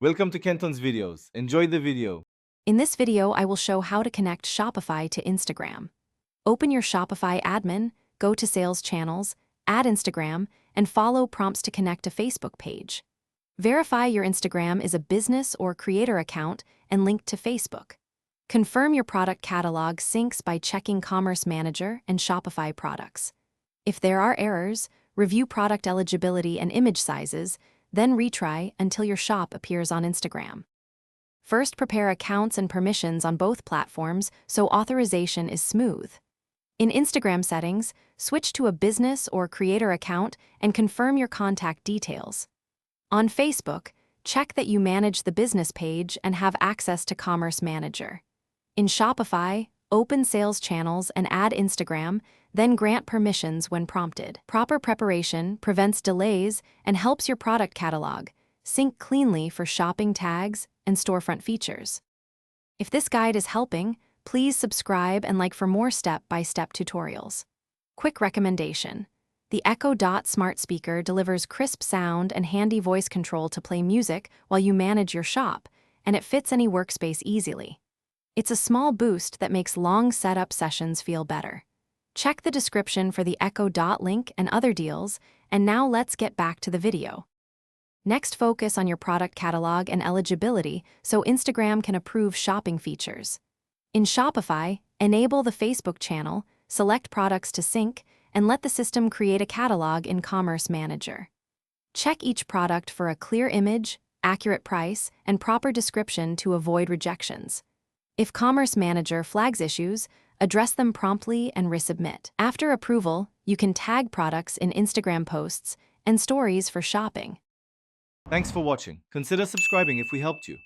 Welcome to Kenton's videos. Enjoy the video. In this video, I will show how to connect Shopify to Instagram. Open your Shopify admin, go to Sales Channels, add Instagram, and follow prompts to connect a Facebook page. Verify your Instagram is a business or creator account and linked to Facebook. Confirm your product catalog syncs by checking Commerce Manager and Shopify products. If there are errors, review product eligibility and image sizes, then retry until your shop appears on Instagram. First, prepare accounts and permissions on both platforms so authorization is smooth. In Instagram settings, switch to a business or creator account and confirm your contact details. On Facebook, check that you manage the business page and have access to Commerce Manager. In Shopify, open Sales Channels and add Instagram, then grant permissions when prompted. Proper preparation prevents delays and helps your product catalog sync cleanly for shopping tags and storefront features. If this guide is helping, please subscribe and like for more step-by-step tutorials. Quick recommendation: the Echo Dot smart speaker delivers crisp sound and handy voice control to play music while you manage your shop, and it fits any workspace easily. It's a small boost that makes long setup sessions feel better. Check the description for the Echo Dot link and other deals, and now let's get back to the video. Next, focus on your product catalog and eligibility so Instagram can approve shopping features. In Shopify, enable the Facebook channel, select products to sync, and let the system create a catalog in Commerce Manager. Check each product for a clear image, accurate price, and proper description to avoid rejections. If Commerce Manager flags issues, address them promptly and resubmit. After approval, you can tag products in Instagram posts and stories for shopping. Thanks for watching. Consider subscribing if we helped you.